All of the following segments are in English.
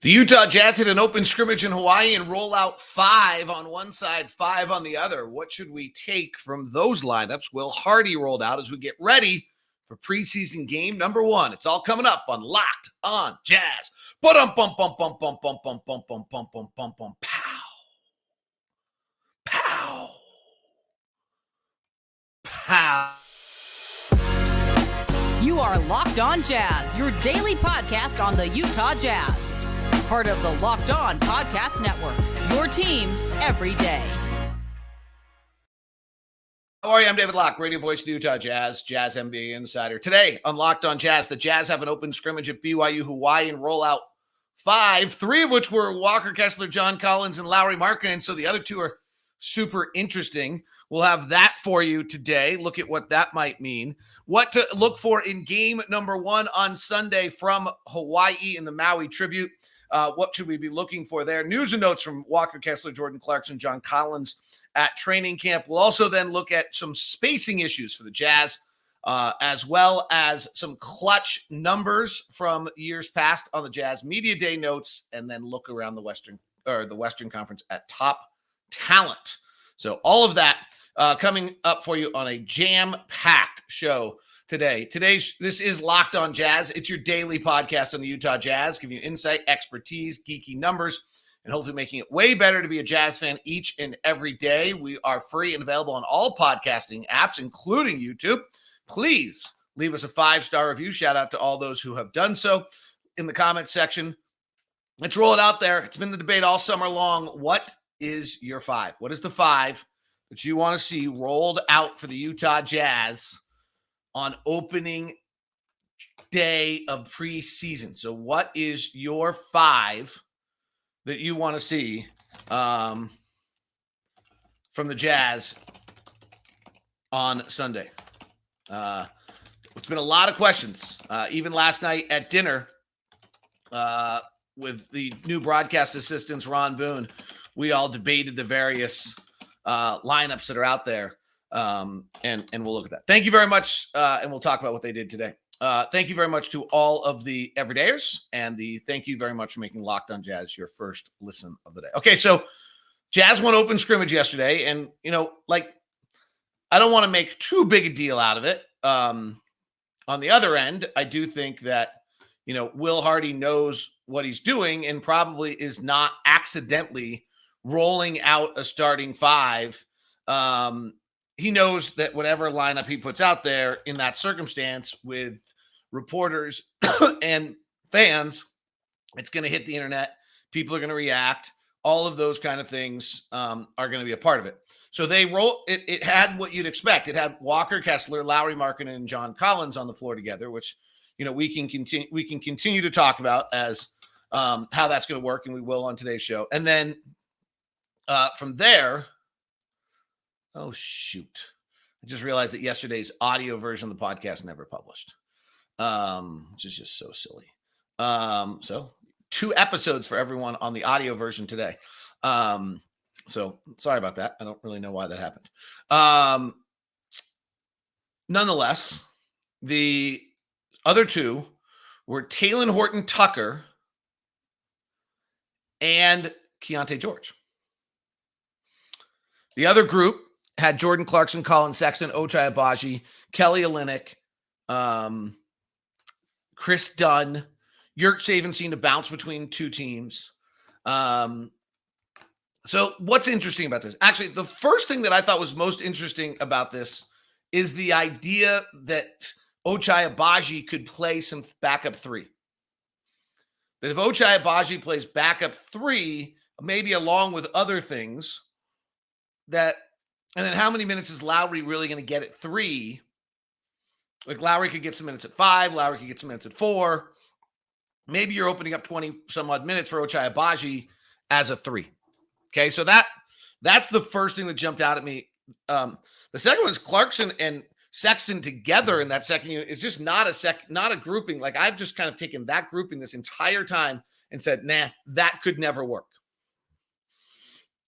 The Utah Jazz hit an open scrimmage in Hawaii and roll out 5 on one side, 5 on the other. What should we take from those lineups? Will Hardy rolled out as we get ready for preseason game number 1. It's all coming up on Locked on Jazz. Bum bum bum bum bum bum bum bum bum bum bum bum bum pow. Pow. Pow. You are Locked on Jazz, your daily podcast on the Utah Jazz. Part of the Locked On Podcast Network, your team every day. How are you? I'm David Locke, radio voice of the Utah Jazz, Jazz NBA insider. Today on Locked on Jazz, the Jazz have an open scrimmage at BYU-Hawaii and roll out 5, 3 of which were Walker Kessler, John Collins, and Lauri Markkanen, so the other 2 are super interesting. We'll have that for you today. Look at what that might mean. What to look for in game number 1 on Sunday from Hawaii in the Maui Tribute. What should we be looking for there? News and notes from Walker Kessler, Jordan Clarkson, John Collins at training camp. We'll also then look at some spacing issues for the Jazz, as well as some clutch numbers from years past on the Jazz Media Day notes, and then look around the Western Conference at top talent. So all of that coming up for you on a jam-packed show today. This is Locked on Jazz. It's your daily podcast on the Utah Jazz, giving you insight, expertise, geeky numbers, and hopefully making it way better to be a Jazz fan each and every day. We are free and available on all podcasting apps, including YouTube. Please leave us a 5-star review. Shout out to all those who have done so in the comments section. Let's roll it out there. It's been the debate all summer long. What is your 5? What is the 5 that you want to see rolled out for the Utah Jazz on opening day of preseason? So what is your 5 that you want to see from the Jazz on Sunday? It's been a lot of questions. Even last night at dinner with the new broadcast assistants, Ron Boone, we all debated the various lineups that are out there. And we'll look at that. Thank you very much. And we'll talk about what they did today. Thank you very much to all of the everydayers, and thank you very much for making Locked on Jazz your first listen of the day. Okay. So Jazz won open scrimmage yesterday, and I don't want to make too big a deal out of it. On the other end, I do think that, Will Hardy knows what he's doing and probably is not accidentally rolling out a starting 5. He knows that whatever lineup he puts out there in that circumstance with reporters and fans, it's going to hit the internet. People are going to react. All of those kind of things are going to be a part of it. So they roll it. It had what you'd expect. It had Walker Kessler, Lauri Markkanen, and John Collins on the floor together, which we can continue to talk about as how that's going to work, and we will on today's show. And then from there. Oh, shoot. I just realized that yesterday's audio version of the podcast never published, which is just so silly. So 2 episodes for everyone on the audio version today. So sorry about that. I don't really know why that happened. Nonetheless, the other 2 were Talen, Horton, Tucker, and Keyonte George. The other group had Jordan Clarkson, Colin Sexton, Ochai Agbaji, Kelly Olynyk, Chris Dunn. Yurt Saven seemed to bounce between 2 teams. So what's interesting about this? Actually, the first thing that I thought was most interesting about this is the idea that Ochai Agbaji could play some backup 3. That if Ochai Agbaji plays backup 3, maybe along with other things, and then how many minutes is Lauri really going to get at 3? Like Lauri could get some minutes at 5. Lauri could get some minutes at 4. Maybe you're opening up 20 some odd minutes for Ochai Agbaji as a 3. Okay. So that's the first thing that jumped out at me. The second one is Clarkson and Sexton together in that second unit is just not a grouping. Like I've just kind of taken that grouping this entire time and said, nah, that could never work.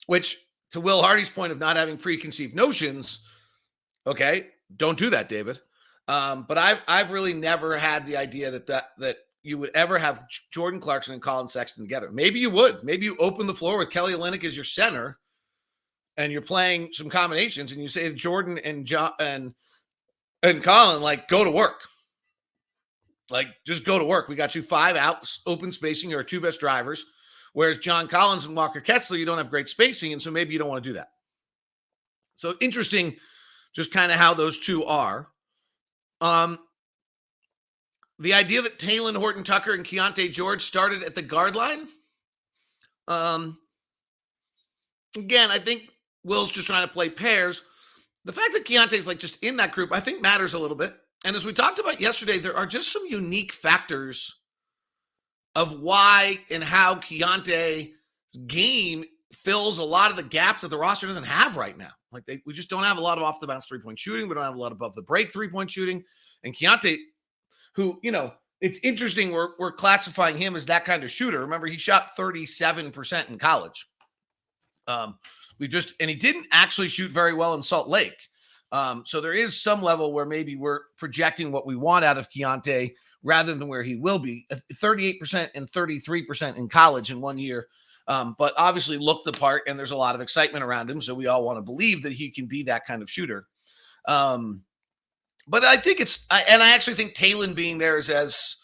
Which, to Will Hardy's point of not having preconceived notions, okay, don't do that, David. But I've really never had the idea that you would ever have Jordan Clarkson and Colin Sexton together. Maybe you would. Maybe you open the floor with Kelly Olynyk as your center, and you're playing some combinations, and you say to Jordan and John and Colin, like, go to work. Like, just go to work. We got you 5 out, open spacing, your 2 best drivers. Whereas John Collins and Walker Kessler, you don't have great spacing, and so maybe you don't want to do that. So interesting, just kind of how those two are. The idea that Talen, Horton, Tucker, and Keyonte George started at the guard line. Again, I think Will's just trying to play pairs. The fact that Keyonte's like just in that group, I think matters a little bit. And as we talked about yesterday, there are just some unique factors of why and how Keyonte's game fills a lot of the gaps that the roster doesn't have right now. Like we just don't have a lot of off the bounce 3-point shooting. We don't have a lot above the break 3-point shooting. And Keyonte, who, it's interesting. We're classifying him as that kind of shooter. Remember, he shot 37% in college. And he didn't actually shoot very well in Salt Lake. So there is some level where maybe we're projecting what we want out of Keyonte rather than where he will be. 38% and 33% in college in 1 year. But obviously looked the part, and there's a lot of excitement around him. So we all want to believe that he can be that kind of shooter. But I think I actually think Talen being there is as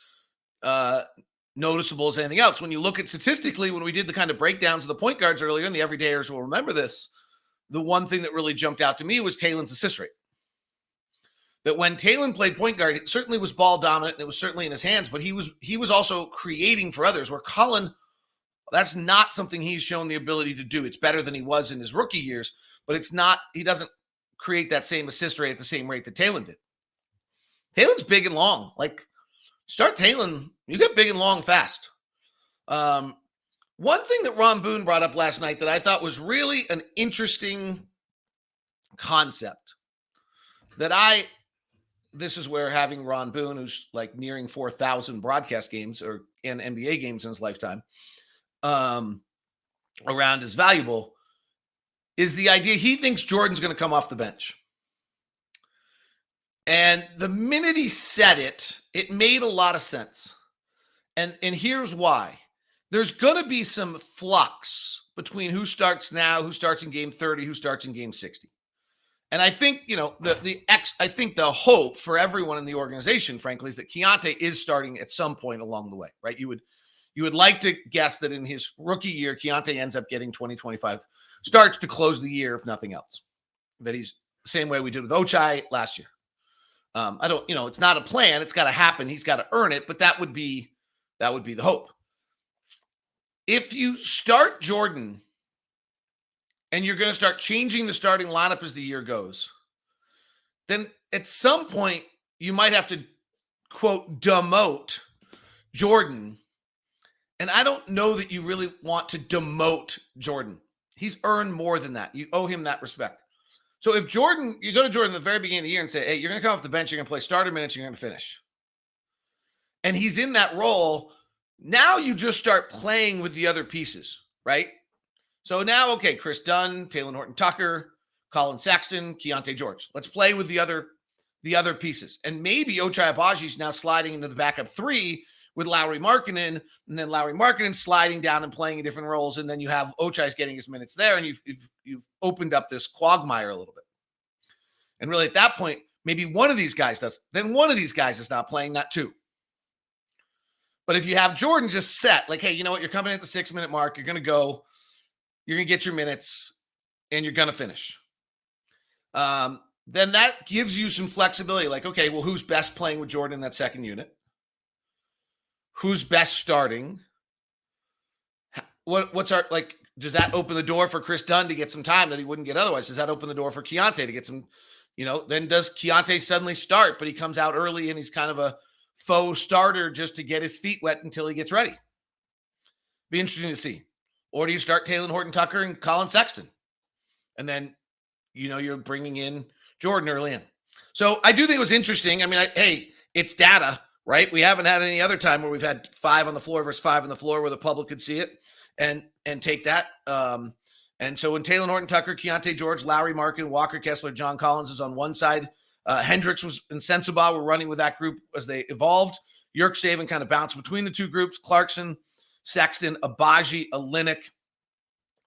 noticeable as anything else. When you look at statistically, when we did the kind of breakdowns of the point guards earlier, and the everydayers will remember this, the one thing that really jumped out to me was Talen's assist rate. That when Talen played point guard, it certainly was ball dominant, and it was certainly in his hands, but he was also creating for others, where Colin, that's not something he's shown the ability to do. It's better than he was in his rookie years, but he doesn't create that same assist rate at the same rate that Talen did. Talen's big and long. Like, start Talen, you get big and long fast. One thing that Ron Boone brought up last night that I thought was really an interesting concept this is where having Ron Boone, who's like nearing 4,000 broadcast games and NBA games in his lifetime, around is valuable, is the idea he thinks Jordan's going to come off the bench. And the minute he said it, it made a lot of sense. And here's why. There's going to be some flux between who starts now, who starts in game 30, who starts in game 60. And I think, I think the hope for everyone in the organization, frankly, is that Keyonte is starting at some point along the way, right? You would like to guess that in his rookie year, Keyonte ends up getting 20, 25 starts to close the year, if nothing else. That he's the same way we did with Ochai last year. It's not a plan. It's got to happen. He's got to earn it, but that would be the hope. If you start Jordan and you're going to start changing the starting lineup as the year goes, then at some point you might have to, quote, demote Jordan. And I don't know that you really want to demote Jordan. He's earned more than that. You owe him that respect. So if you go to Jordan at the very beginning of the year and say, hey, you're going to come off the bench, you're going to play starter minutes, you're going to finish. And he's in that role. Now you just start playing with the other pieces, right? So now, okay, Chris Dunn, Talen Horton Tucker, Colin Sexton, Keyonte George. Let's play with the other pieces. And maybe Ochai Abaji's now sliding into the backup 3 with Lauri Markkanen, and then Lauri Markkanen sliding down and playing in different roles, and then you have Ochai's getting his minutes there, and you've opened up this quagmire a little bit. And really at that point, maybe one of these guys does. Then one of these guys is not playing that too. But if you have Jordan just set, like, hey, you know what? You're coming at the 6-minute mark. You're going to go. You're going to get your minutes, and you're going to finish. Then that gives you some flexibility. Like, okay, well, who's best playing with Jordan in that second unit? Who's best starting? Does that open the door for Chris Dunn to get some time that he wouldn't get otherwise? Does that open the door for Keyonte to get some, then does Keyonte suddenly start, but he comes out early and he's kind of a faux starter just to get his feet wet until he gets ready? Be interesting to see. Or do you start Talen Horton Tucker and Colin Sexton? And then, you're bringing in Jordan early in. So I do think it was interesting. I mean, it's data, right? We haven't had any other time where we've had 5 on the floor versus 5 on the floor where the public could see it and take that. And so when Talen Horton Tucker, Keyonte George, Lauri Markkanen, Walker Kessler, John Collins is on one side, Hendricks and Sensabaugh were running with that group as they evolved. Saban kind of bounced between the two groups. Clarkson, Sexton, Abaji, Olynyk,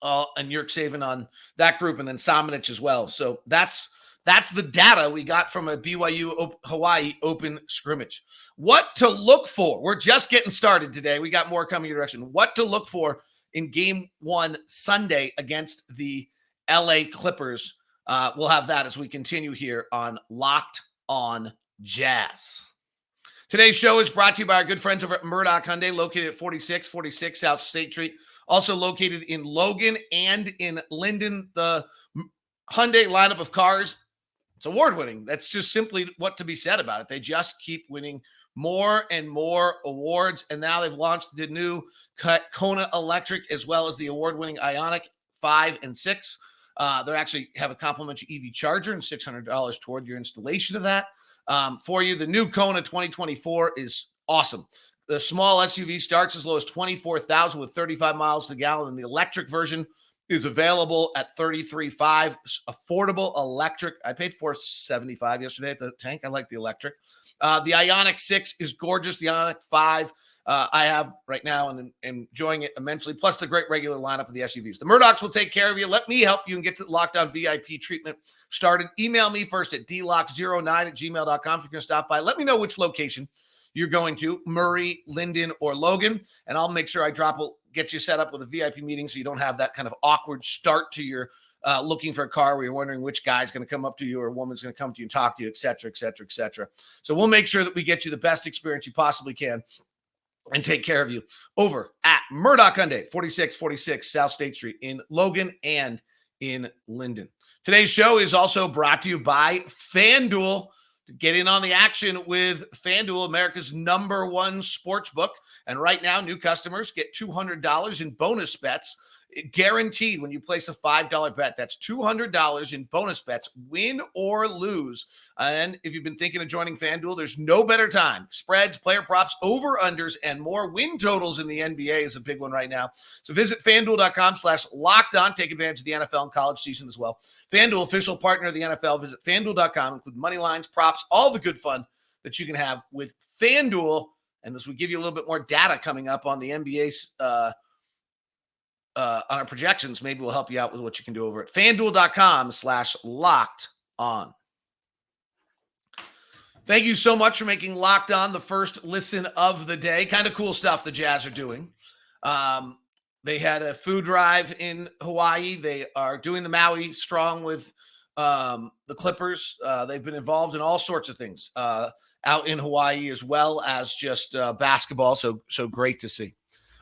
and Saban on that group, and then Samanic as well. So that's the data we got from a BYU-Hawaii open scrimmage. What to look for? We're just getting started today. We got more coming your direction. What to look for in Game 1 Sunday against the LA Clippers. We'll have that as we continue here on Locked On Jazz. Today's show is brought to you by our good friends over at Murdoch Hyundai, located at 4646 South State Street, also located in Logan and in Linden. The Hyundai lineup of cars, it's award-winning. That's just simply what to be said about it. They just keep winning more and more awards, and now they've launched the new Kona Electric as well as the award-winning Ioniq 5 and 6. They actually have a complimentary EV charger and $600 toward your installation of that. For you, the new Kona 2024 is awesome. The small SUV starts as low as $24,000 with 35 miles to gallon, and the electric version is available at $33,500. Affordable electric. I paid $475 yesterday at the tank. I like the electric. The Ioniq 6 is gorgeous. The Ioniq 5 I have right now and enjoying it immensely, plus the great regular lineup of the SUVs. The Murdochs will take care of you. Let me help you and get the Lockdown VIP treatment started. Email me first at dlock09@gmail.com if you're going to stop by. Let me know which location you're going to, Murray, Linden, or Logan, and I'll make sure I get you set up with a VIP meeting so you don't have that kind of awkward start to your looking for a car where you're wondering which guy's going to come up to you or a woman's going to come to you and talk to you, et cetera, et cetera, et cetera. So we'll make sure that we get you the best experience you possibly can and take care of you over at Murdoch Hyundai, 4646 South State Street in Logan and in Linden. Today's show is also brought to you by FanDuel. Get in on the action with FanDuel, America's #1 sports book. And right now, new customers get $200 in bonus bets guaranteed when you place a $5 bet. That's $200 in bonus bets, win or lose. And if you've been thinking of joining FanDuel, there's no better time. Spreads, player props, over-unders, and more. Win totals in the NBA is a big one right now. So visit FanDuel.com/lockedon. Take advantage of the NFL and college season as well. FanDuel, official partner of the NFL. Visit FanDuel.com. Include money lines, props, all the good fun that you can have with FanDuel. And as we give you a little bit more data coming up on the NBA's on our projections, maybe we'll help you out with what you can do over at FanDuel.com/lockedon. Thank you so much for making Locked On the first listen of the day. Kind of cool stuff the Jazz are doing. They had a food drive in Hawaii. They are doing the Maui Strong with the Clippers. They've been involved in all sorts of things out in Hawaii as well as just basketball. So great to see.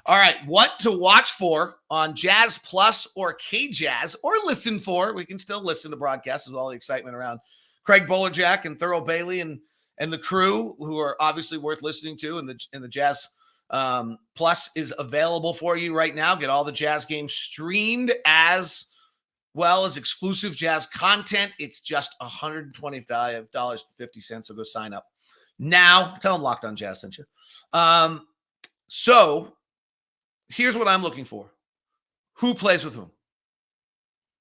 All right, what to watch for on Jazz Plus or KJazz, or listen for. We can still listen to broadcasts with all the excitement around Craig Bolerjack and Thurl Bailey and the crew, who are obviously worth listening to. And the Jazz Plus is available for you right now. Get all the Jazz games streamed as well as exclusive Jazz content. It's just $125.50. So go sign up now. Tell them Locked On Jazz sent you. So here's what I'm looking for. Who plays with whom?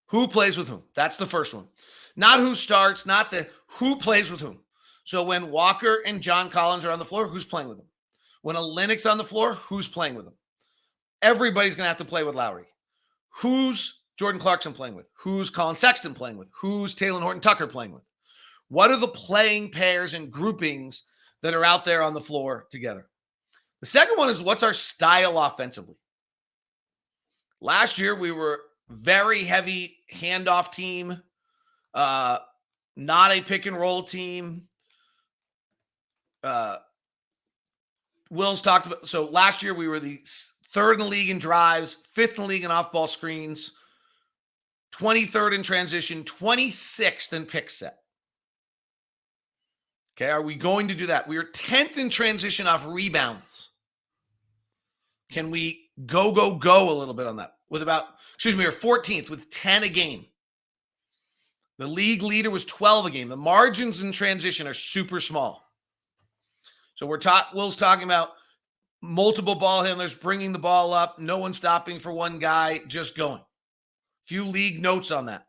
Who plays with whom? That's the first one. Not who starts, not the who plays with whom. So when Walker and John Collins are on the floor, who's playing with them? When Olynyk's on the floor, who's playing with them? Everybody's going to have to play with Lauri. Who's Jordan Clarkson playing with? Who's Colin Sexton playing with? Who's Talen Horton Tucker playing with? What are the playing pairs and groupings that are out there on the floor together? The second one is, what's our style offensively? Last year, we were very heavy handoff team, not a pick and roll team. Will's talked about, so last year we were the 3rd in the league in drives, 5th in the league in off-ball screens, 23rd in transition, 26th in pick set. Okay, are we going to do that? We are 10th in transition off rebounds. Can we go a little bit on that? We are 14th with 10 a game. The league leader was 12 a game. The margins in transition are super small. So Will's talking about multiple ball handlers bringing the ball up, no one stopping for one guy, just going. Few league notes on that.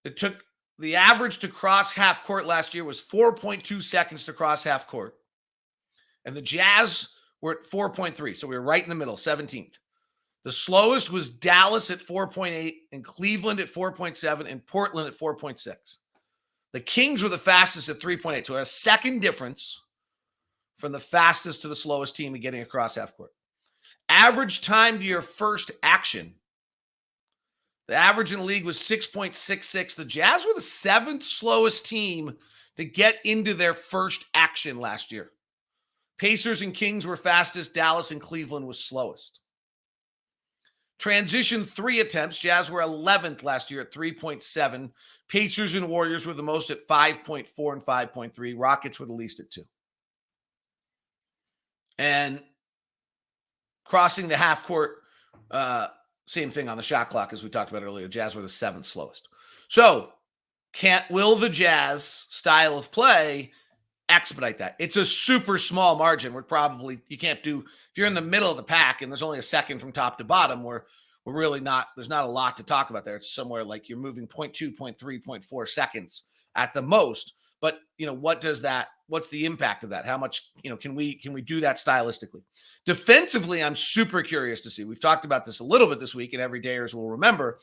It took the average to cross half court last year was 4.2 seconds to cross half court. And the Jazz were at 4.3. So we were right in the middle, 17th. The slowest was Dallas at 4.8 and Cleveland at 4.7 and Portland at 4.6. The Kings were the fastest at 3.8. So a second difference from the fastest to the slowest team in getting across half court. Average time to your first action. The average in the league was 6.66. The Jazz were the seventh slowest team to get into their first action last year. Pacers and Kings were fastest. Dallas and Cleveland was slowest. Transition 3 attempts. Jazz were 11th last year at 3.7. Pacers and Warriors were the most at 5.4 and 5.3. Rockets were the least at 2. And crossing the half court, same thing on the shot clock as we talked about earlier. Jazz were the 7th slowest. So will the Jazz style of play expedite that? It's a super small margin. You can't do, if you're in the middle of the pack and there's only a second from top to bottom, we're really not, there's not a lot to talk about there. It's somewhere like you're moving 0.2, 0.3, 0.4 seconds at the most. But, what's the impact of that? How much, can we do that stylistically? Defensively, I'm super curious to see. We've talked about this a little bit this week, and everydayers will remember,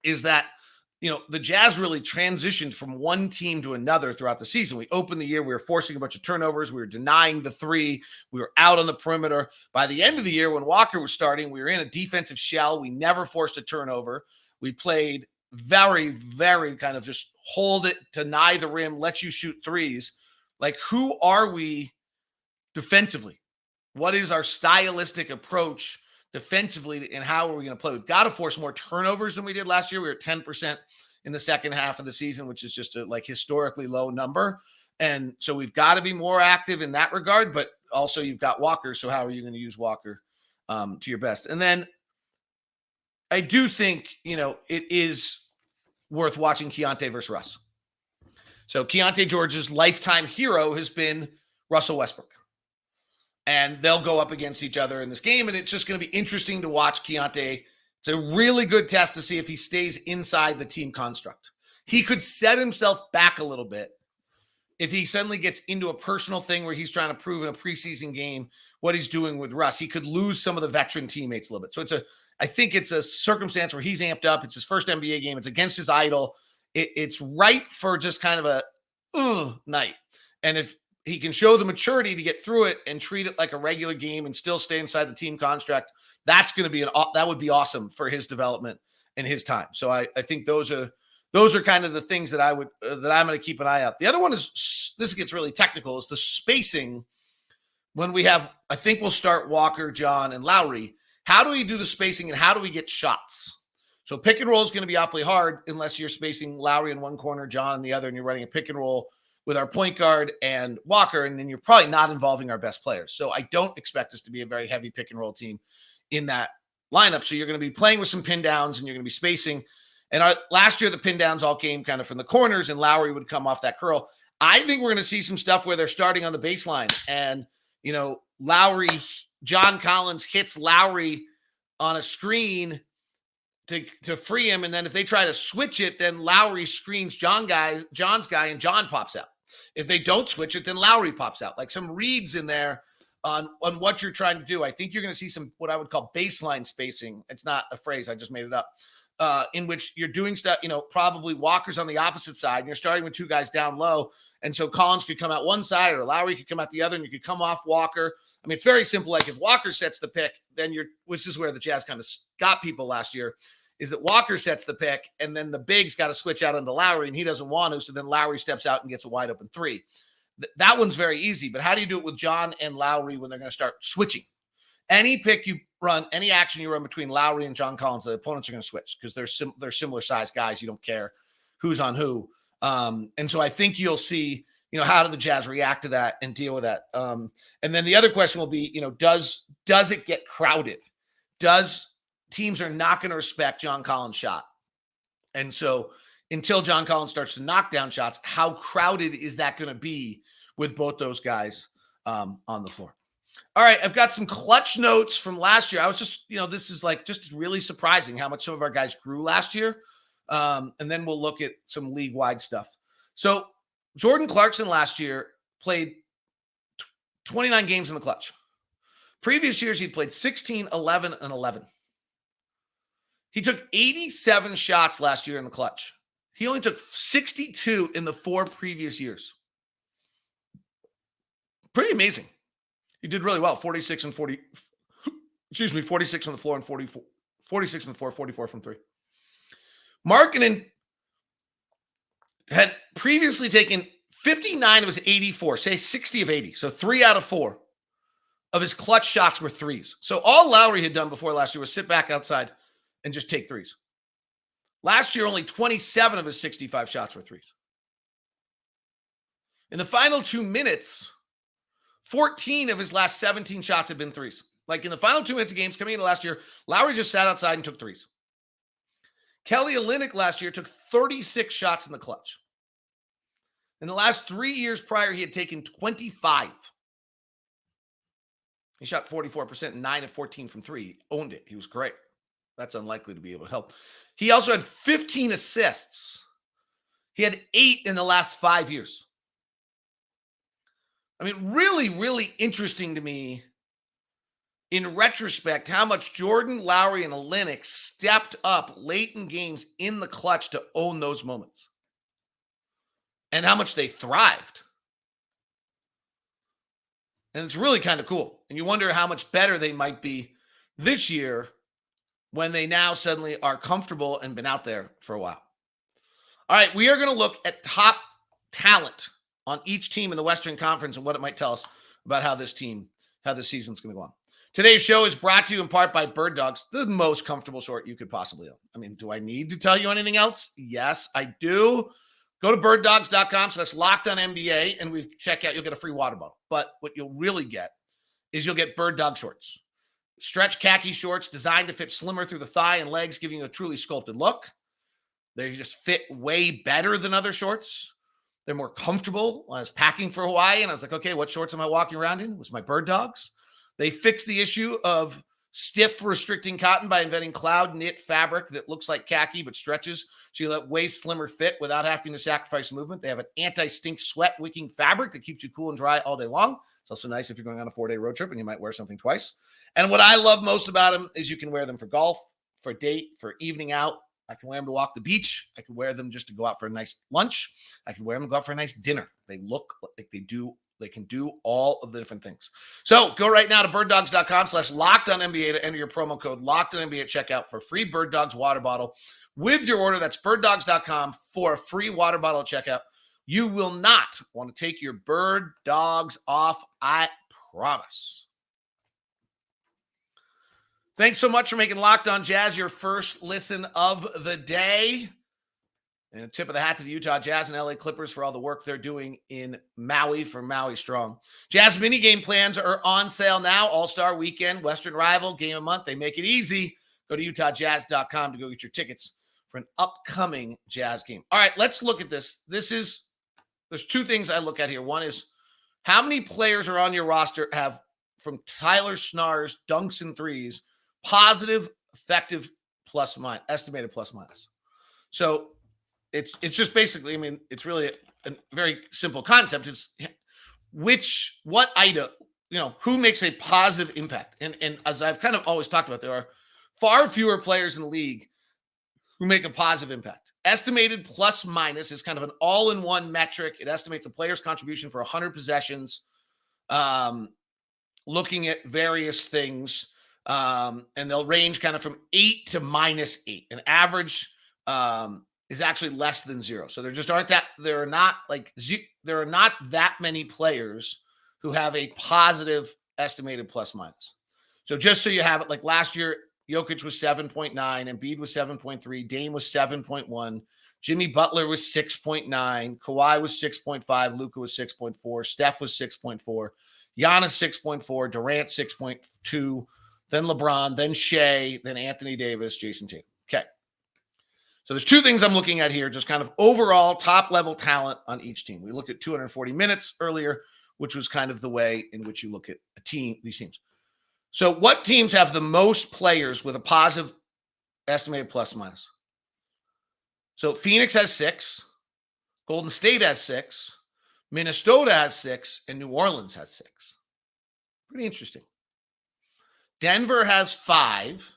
is that, the Jazz really transitioned from one team to another throughout the season. We opened the year, we were forcing a bunch of turnovers. We were denying the three. We were out on the perimeter. By the end of the year, when Walker was starting, we were in a defensive shell. We never forced a turnover. We played very, very kind of just hold it, deny the rim, let you shoot threes. Like, who are we defensively? What is our stylistic approach defensively, and how are we going to play? We've got to force more turnovers than we did last year. We were at 10% in the second half of the season, which is just a historically low number. And so we've got to be more active in that regard, but also you've got Walker. So how are you going to use Walker to your best? And then I do think, it is worth watching Keyonte versus Russ. So Keyonte George's lifetime hero has been Russell Westbrook. And they'll go up against each other in this game, and it's just going to be interesting to watch Keyonte. It's a really good test to see if he stays inside the team construct. He could set himself back a little bit if he suddenly gets into a personal thing where he's trying to prove in a preseason game what he's doing with Russ. He could lose some of the veteran teammates a little bit. So I think it's a circumstance where he's amped up. It's his first NBA game. It's against his idol. It's right for just kind of a night. And if he can show the maturity to get through it and treat it like a regular game and still stay inside the team construct, that's going to be that would be awesome for his development and his time. So I think those are kind of the things that I'm going to keep an eye out. The other one is, this gets really technical, is the spacing. When we have, I think we'll start Walker, John, and Lauri. How do we do the spacing, and how do we get shots? So pick and roll is going to be awfully hard unless you're spacing Lauri in one corner, John in the other, and you're running a pick and roll with our point guard and Walker, and then you're probably not involving our best players. So I don't expect us to be a very heavy pick and roll team in that lineup. So you're going to be playing with some pin downs, and you're going to be spacing. And last year, the pin downs all came kind of from the corners, and Lauri would come off that curl. I think we're going to see some stuff where they're starting on the baseline, and, Lauri, John Collins hits Lauri on a screen to free him. And then if they try to switch it, then Lauri screens John's guy, and John pops out. If they don't switch it, then Lauri pops out. Like some reads in there on what you're trying to do. I think you're going to see some, what I would call baseline spacing. It's not a phrase, I just made it up. In which you're doing stuff, probably Walker's on the opposite side, and you're starting with two guys down low. And so Collins could come out one side, or Lauri could come out the other, and you could come off Walker. I mean, it's very simple. Like if Walker sets the pick, then which is where the Jazz kind of got people last year, is that Walker sets the pick, and then the big's got to switch out into Lauri, and he doesn't want to. So then Lauri steps out and gets a wide open three. That one's very easy. But how do you do it with John and Lauri when they're going to start switching? Any pick you run, any action you run between Lauri and John Collins, the opponents are going to switch because they're similar sized guys. You don't care who's on who. And so I think you'll see, how do the Jazz react to that and deal with that? And then the other question will be, does it get crowded? Teams are not going to respect John Collins' shot. And so until John Collins starts to knock down shots, how crowded is that going to be with both those guys on the floor? All right, I've got some clutch notes from last year. I was just, this is just really surprising how much some of our guys grew last year. And then we'll look at some league-wide stuff. So Jordan Clarkson last year played 29 games in the clutch. Previous years, he'd played 16, 11, and 11. He took 87 shots last year in the clutch. He only took 62 in the 4 previous years. Pretty amazing. He did really well. 46 and 40. 46 on the floor and 44. 46 on the floor, 44 from 3. Markkanen had previously taken 59 of his 84, say 60 of 80. So 3 out of 4 of his clutch shots were threes. So all Lauri had done before last year was sit back outside and just take threes. Last year, only 27 of his 65 shots were threes. In the final 2 minutes, 14 of his last 17 shots have been threes. Like in the final 2 minutes of games coming into last year, Lauri just sat outside and took threes. Kelly Olynyk last year took 36 shots in the clutch. In the last 3 years prior, he had taken 25. He shot 44%, 9 of 14 from 3. He owned it. He was great. That's unlikely to be able to help. He also had 15 assists. He had 8 in the last 5 years. I mean, really, really interesting to me in retrospect how much Jordan, Lauri, and Olynyk stepped up late in games in the clutch to own those moments. And how much they thrived. And it's really kind of cool. And you wonder how much better they might be this year when they now suddenly are comfortable and been out there for a while. All right, we are going to look at top talent on each team in the Western Conference and what it might tell us about how this season's going to go on. Today's show is brought to you in part by Bird Dogs, the most comfortable short you could possibly own. I mean, do I need to tell you anything else? Yes, I do. Go to birddogs.com, so that's locked on NBA, and we check out, you'll get a free water bottle. But what you'll really get is you'll get Bird Dog shorts. Stretch khaki shorts designed to fit slimmer through the thigh and legs, giving you a truly sculpted look. They just fit way better than other shorts. They're more comfortable. When I was packing for Hawaii, and I was like, okay, what shorts am I walking around in? It was my Bird Dogs. They fixed the issue of stiff restricting cotton by inventing cloud knit fabric that looks like khaki but stretches, so you let way slimmer fit without having to sacrifice movement. They have an anti-stink sweat wicking fabric that keeps you cool and dry all day long. It's also nice if you're going on a 4-day road trip and you might wear something twice. And what I love most about them is you can wear them for golf, for a date, for evening out. I can wear them to walk the beach. I can wear them just to go out for a nice lunch. I can wear them to go out for a nice dinner. They look like they do. They can do all of the different things. So go right now to birddogs.com/lockedonNBA to enter your promo code LOCKEDONNBA at checkout for a free Bird Dogs water bottle with your order. That's birddogs.com for a free water bottle at checkout. You will not want to take your Bird Dogs off, I promise. Thanks so much for making Locked On Jazz your first listen of the day. And a tip of the hat to the Utah Jazz and LA Clippers for all the work they're doing in Maui for Maui Strong. Jazz mini game plans are on sale now. All-Star Weekend, Western Rival, Game of Month. They make it easy. Go to utahjazz.com to go get your tickets for an upcoming Jazz game. All right, let's look at this. There's 2 things I look at here. One is how many players are on your roster have, from Tyler Snar's dunks and threes, positive, effective, plus minus, estimated plus minus. So it's just basically, I mean, it's really a very simple concept. It's what item, who makes a positive impact. And as I've kind of always talked about, there are far fewer players in the league who make a positive impact. Estimated plus minus is kind of an all-in-one metric. It estimates a player's contribution for 100 possessions, looking at various things. And they'll range kind of from 8 to -8. An average is actually less than 0. So there are not that many players who have a positive estimated plus minus. So just so you have it, like last year, Jokic was 7.9, Embiid was 7.3, Dame was 7.1, Jimmy Butler was 6.9, Kawhi was 6.5, Luka was 6.4, Steph was 6.4, Giannis 6.4, Durant 6.2, then LeBron, then Shea, then Anthony Davis, Jason Tatum. Okay. So there's 2 things I'm looking at here, just kind of overall top-level talent on each team. We looked at 240 minutes earlier, which was kind of the way in which you look at these teams. So what teams have the most players with a positive estimated plus minus? So Phoenix has 6, Golden State has 6, Minnesota has 6, and New Orleans has 6. Pretty interesting. Denver has 5.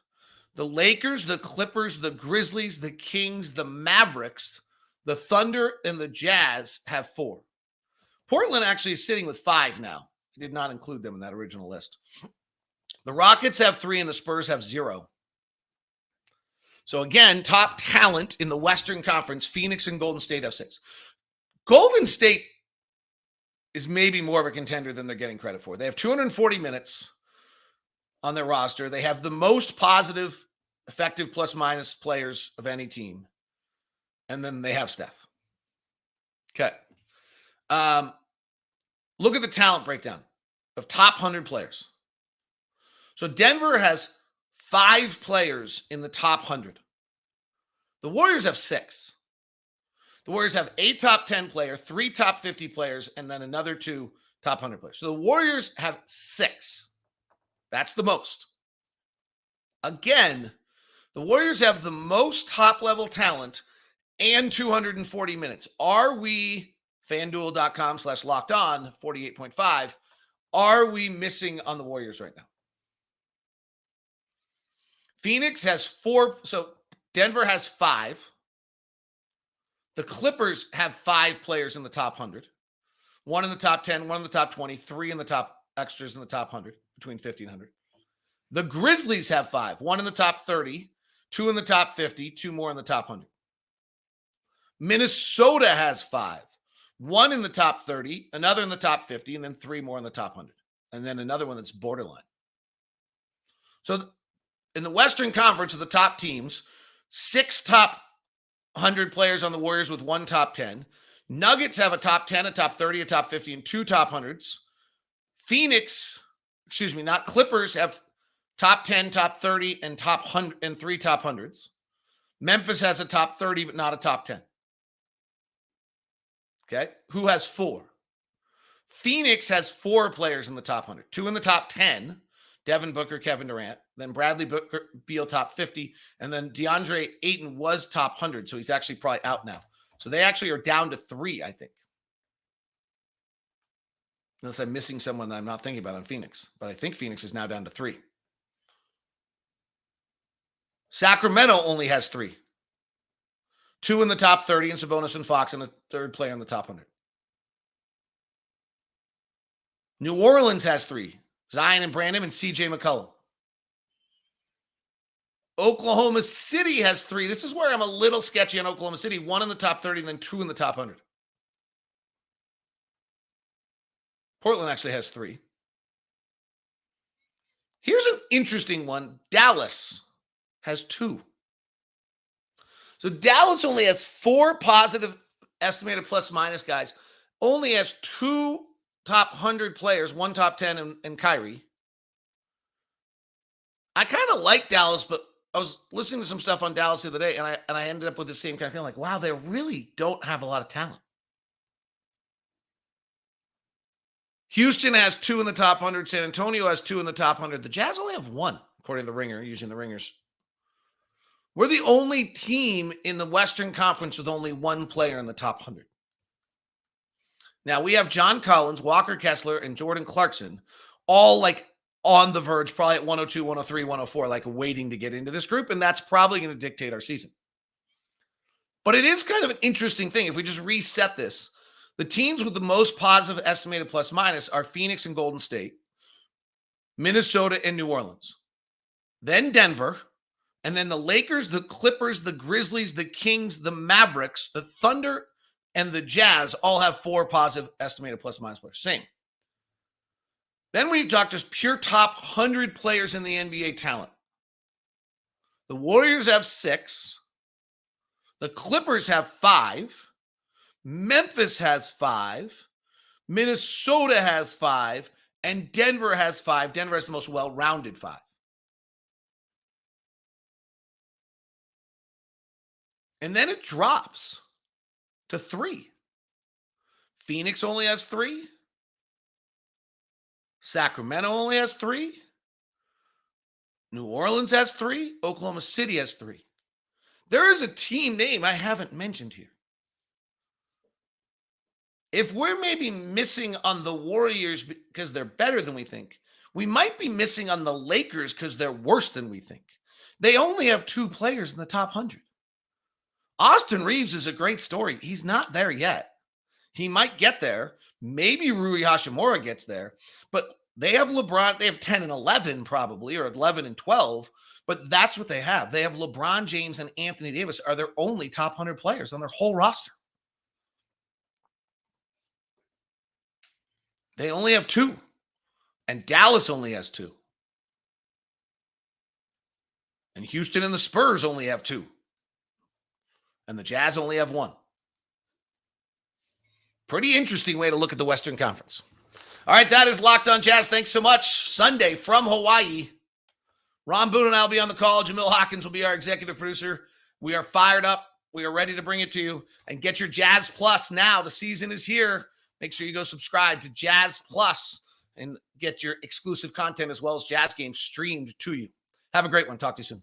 The Lakers, the Clippers, the Grizzlies, the Kings, the Mavericks, the Thunder, and the Jazz have 4. Portland actually is sitting with 5 now. I did not include them in that original list. The Rockets have 3 and the Spurs have 0. So again, top talent in the Western Conference, Phoenix and Golden State have 6. Golden State is maybe more of a contender than they're getting credit for. They have 240 minutes on their roster. They have the most positive, effective plus-minus players of any team. And then they have Steph. Okay. Look at the talent breakdown of top 100 players. So Denver has 5 players in the top 100. The Warriors have 6. The Warriors have 8 top 10 players, 3 top 50 players, and then another 2 top 100 players. So the Warriors have 6. That's the most. Again, the Warriors have the most top-level talent and 240 minutes. Are we, FanDuel.com/LockedOn, 48.5, are we missing on the Warriors right now? Phoenix has 4. So Denver has 5. The Clippers have 5 players in the top 100. 1 in the top 10, 1 in the top 20, 3 in the top extras in the top 100, between 50 and 100. The Grizzlies have 5. 1 in the top 30, 2 in the top 50, 2 more in the top 100. Minnesota has 5. 1 in the top 30, another in the top 50, and then 3 more in the top 100. And then another one that's borderline. So in the Western Conference of the top teams, 6 top 100 players on the Warriors with 1 top 10. Nuggets have a top 10, a top 30, a top 50, and 2 top 100s. Clippers have top 10, top 30, and top 100 and 3 top 100s. Memphis has a top 30, but not a top 10. Okay. Who has 4? Phoenix has 4 players in the top 100. 2 in the top 10. Devin Booker, Kevin Durant, then Bradley Beal top 50, and then DeAndre Ayton was top 100, so he's actually probably out now. So they actually are down to 3, I think. Unless I'm missing someone that I'm not thinking about on Phoenix, but I think Phoenix is now down to 3. Sacramento only has 3. 2 in the top 30, and Sabonis and Fox, and a 3rd player in the top 100. New Orleans has 3. Zion and Brandon and CJ McCollum. Oklahoma City has 3. This is where I'm a little sketchy on Oklahoma City. 1 in the top 30, and then 2 in the top 100. Portland actually has 3. Here's an interesting one. Dallas has 2. So Dallas only has 4 positive estimated plus-minus guys. Only has 2 top 100 players, 1 top 10, and Kyrie. I kind of like Dallas, but I was listening to some stuff on Dallas the other day, and I ended up with the same kind of feeling like, wow, they really don't have a lot of talent. Houston has 2 in the top 100. San Antonio has 2 in the top 100. The Jazz only have 1, according to the Ringer, using the Ringers. We're the only team in the Western Conference with only 1 player in the top 100. Now, we have John Collins, Walker Kessler, and Jordan Clarkson, all like on the verge, probably at 102, 103, 104, like waiting to get into this group, and that's probably going to dictate our season. But it is kind of an interesting thing. If we just reset this, the teams with the most positive estimated plus-minus are Phoenix and Golden State, Minnesota and New Orleans, then Denver, and then the Lakers, the Clippers, the Grizzlies, the Kings, the Mavericks, the Thunder, and the Jazz all have 4 positive estimated plus-minus players. Same. Then we talk just pure top 100 players in the NBA talent. The Warriors have 6. The Clippers have 5. Memphis has 5. Minnesota has 5. And Denver has 5. Denver has the most well-rounded 5. And then it drops to 3. Phoenix only has 3. Sacramento only has 3. New Orleans has 3. Oklahoma City has 3. There is a team name I haven't mentioned here. If we're maybe missing on the Warriors because they're better than we think, We might be missing on the Lakers because they're worse than we think. They only have 2 players in the top 100. Austin Reeves is a great story. He's not there yet. He might get there. Maybe Rui Hashimura gets there. But they have LeBron. They have 10 and 11 probably, or 11 and 12. But that's what they have. They have LeBron James and Anthony Davis are their only top 100 players on their whole roster. They only have 2. And Dallas only has 2. And Houston and the Spurs only have 2. And the Jazz only have 1. Pretty interesting way to look at the Western Conference. All right, that is Locked On Jazz. Thanks so much. Sunday from Hawaii. Ron Boone and I will be on the call. Jamil Hawkins will be our executive producer. We are fired up. We are ready to bring it to you. And get your Jazz Plus now. The season is here. Make sure you go subscribe to Jazz Plus and get your exclusive content as well as Jazz games streamed to you. Have a great one. Talk to you soon.